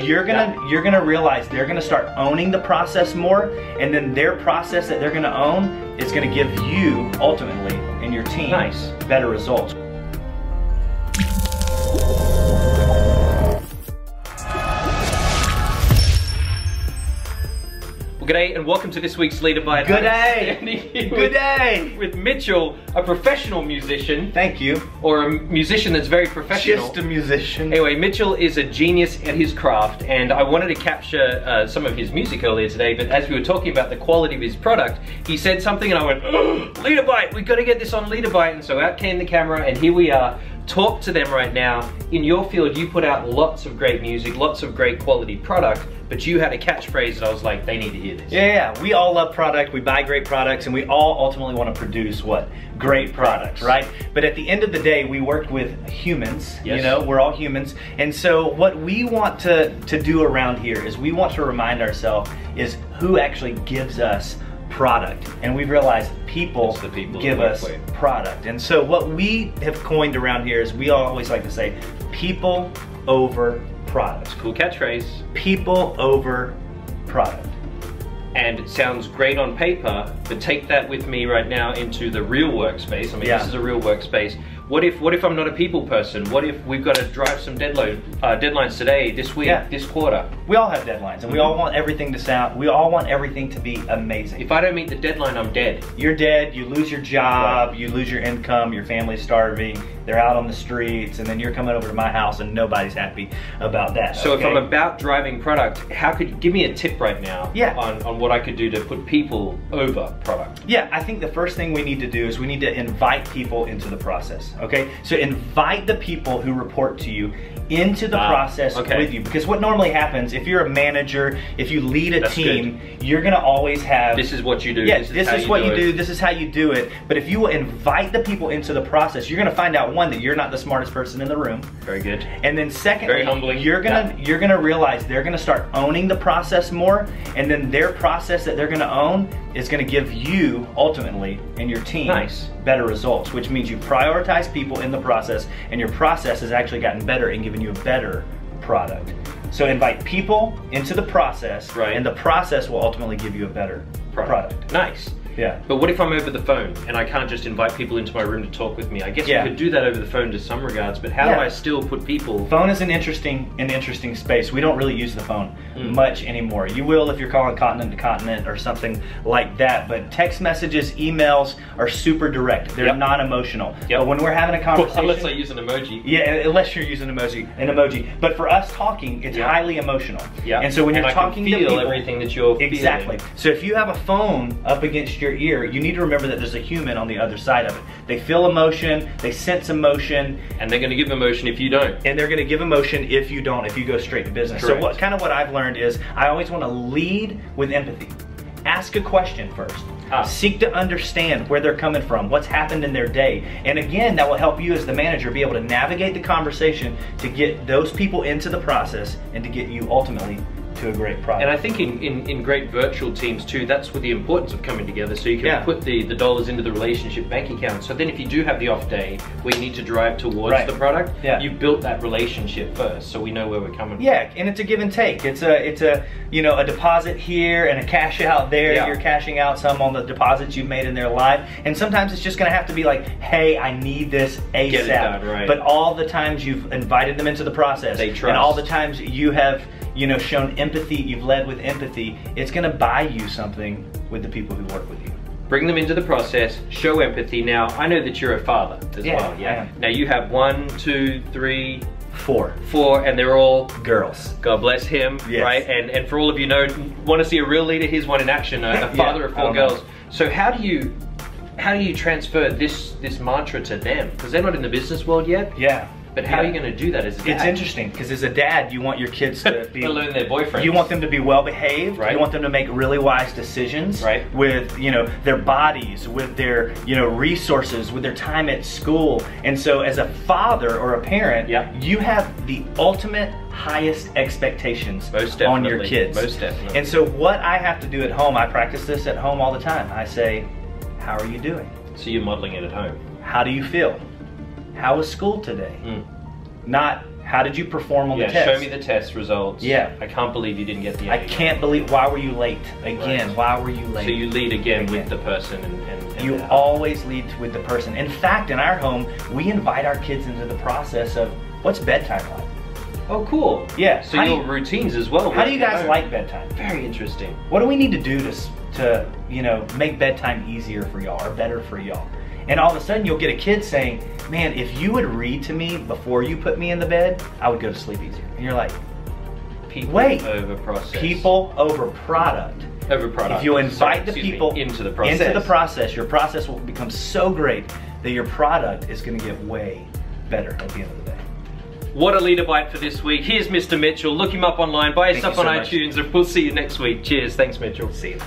You're gonna realize they're gonna start owning the process more, and then their process that they're gonna own is gonna give you, ultimately, and your team, better results. Well, g'day and welcome to this week's LeaderBite. Good day! Good day! With Mitchell, a professional musician. Thank you. Or a musician that's very professional. Just a musician. Anyway, Mitchell is a genius at his craft, and I wanted to capture some of his music earlier today, but as we were talking about the quality of his product, he said something and I went, oh, LeaderBite, we've got to get this on LeaderBite, and so out came the camera and here we are. Talk to them right now. In your field, you put out lots of great music, lots of great quality product, but you had a catchphrase that I was like, they need to hear this. Yeah, we all love product, we buy great products, and we all ultimately want to produce what? Great products, right? But at the end of the day, we work with humans, you know, we're all humans. And so what we want to do around here is we want to remind ourselves is who actually gives us product. And we've realized people give us product. And so what we have coined around here is we always like to say, people over product. Cool catchphrase. People over product. And it sounds great on paper, but take that with me right now into the real workspace. I mean, this is a real workspace. What if I'm not a people person? What if we've got to drive some deadlines today, this week, this quarter? We all have deadlines, and we all want everything to we all want everything to be amazing. If I don't meet the deadline, I'm dead. You're dead, you lose your job, you lose your income, your family's starving, they're out on the streets, and then you're coming over to my house and nobody's happy about that. So if I'm about driving product, how could you give me a tip right now on what I could do to put people over product? Yeah, I think the first thing we need to do is we need to invite people into the process. Okay, so invite the people who report to you into the process with you, because what normally happens if you're a manager, if you lead a team, you're gonna always have this is what you do. This is what you do. This is how you do it. But if you will invite the people into the process, you're gonna find out, one, that you're not the smartest person in the room. Very good. And then secondly, very humbling. You're gonna realize they're gonna start owning the process more, and then their process that they're gonna own is gonna give you ultimately and your team better results, which means you prioritize people in the process, and your process has actually gotten better and given you a better product. So invite people into the process, and the process will ultimately give you a better product. Nice. Yeah. But what if I'm over the phone and I can't just invite people into my room to talk with me? I guess we could do that over the phone to some regards, but how do I still put people? Phone is an interesting space. We don't really use the phone much anymore. You will if you're calling continent to continent or something like that, but text messages, emails are super direct. They're non-emotional. But when we're having a conversation, unless I use an emoji. Yeah, unless you're using an emoji. But for us talking, it's highly emotional. And so when you're talking to people, everything that you're feeling. So if you have a phone up against your ear, you need to remember that there's a human on the other side of it. They feel emotion, they sense emotion, and they're going to give emotion if you don't. And they're going to give emotion if you don't, if you go straight to business. So what I've learned is I always want to lead with empathy. Ask a question first. Seek to understand where they're coming from, what's happened in their day. And again, that will help you as the manager be able to navigate the conversation to get those people into the process and to get you ultimately to a great product. And I think in great virtual teams too, that's with the importance of coming together, so you can put the dollars into the relationship bank account. So then if you do have the off day where you need to drive towards the product, you built that relationship first, so we know where we're coming from. Yeah, and it's a give and take. It's a you know, a deposit here and a cash out there. You're cashing out some on the deposits you've made in their life, and sometimes it's just gonna have to be like, hey, I need this ASAP. Get it done, But all the times you've invited them into the process, they trust. And all the times you have shown empathy, you've led with empathy, it's gonna buy you something with the people who work with you. Bring them into the process, show empathy. Now, I know that you're a father as well, Now you have 1, 2, 3, 4, and they're all girls. God bless him, right? And for all of you want to see a real leader, here's one in action, a father of 4 girls. So how do you transfer this mantra to them? Because they're not in the business world yet. But how are you going to do that as a dad? It's interesting, because as a dad, you want your kids to be learn their boyfriend. You want them to be well behaved. You want them to make really wise decisions. With their bodies, with their resources, with their time at school. And so as a father or a parent, you have the ultimate highest expectations on your kids. Most definitely. And so what I have to do at home, I practice this at home all the time. I say, how are you doing? So you're modeling it at home. How do you feel? How was school today? Not How did you perform on the test? Show me the test results. Yeah. I can't believe you didn't get the A. I can't believe, why were you late? Again, Right. why were you late? So you lead again with the person and you always lead with the person. In fact, in our home, we invite our kids into the process of, what's bedtime like? Oh, cool. Yeah. So your routines as well. How do you guys like bedtime? Very interesting. What do we need to do to you know, make bedtime easier for y'all or better for y'all? And all of a sudden you'll get a kid saying, man, if you would read to me before you put me in the bed, I would go to sleep easier. And you're like, People wait, over process. People over product. Over product. If you invite the people into the process, your process will become so great that your product is going to get way better at the end of the day. What a LeaderBite for this week. Here's Mr. Mitchell. Look him up online, buy his stuff on iTunes, and we'll see you next week. Cheers. Thanks, Mitchell. See you.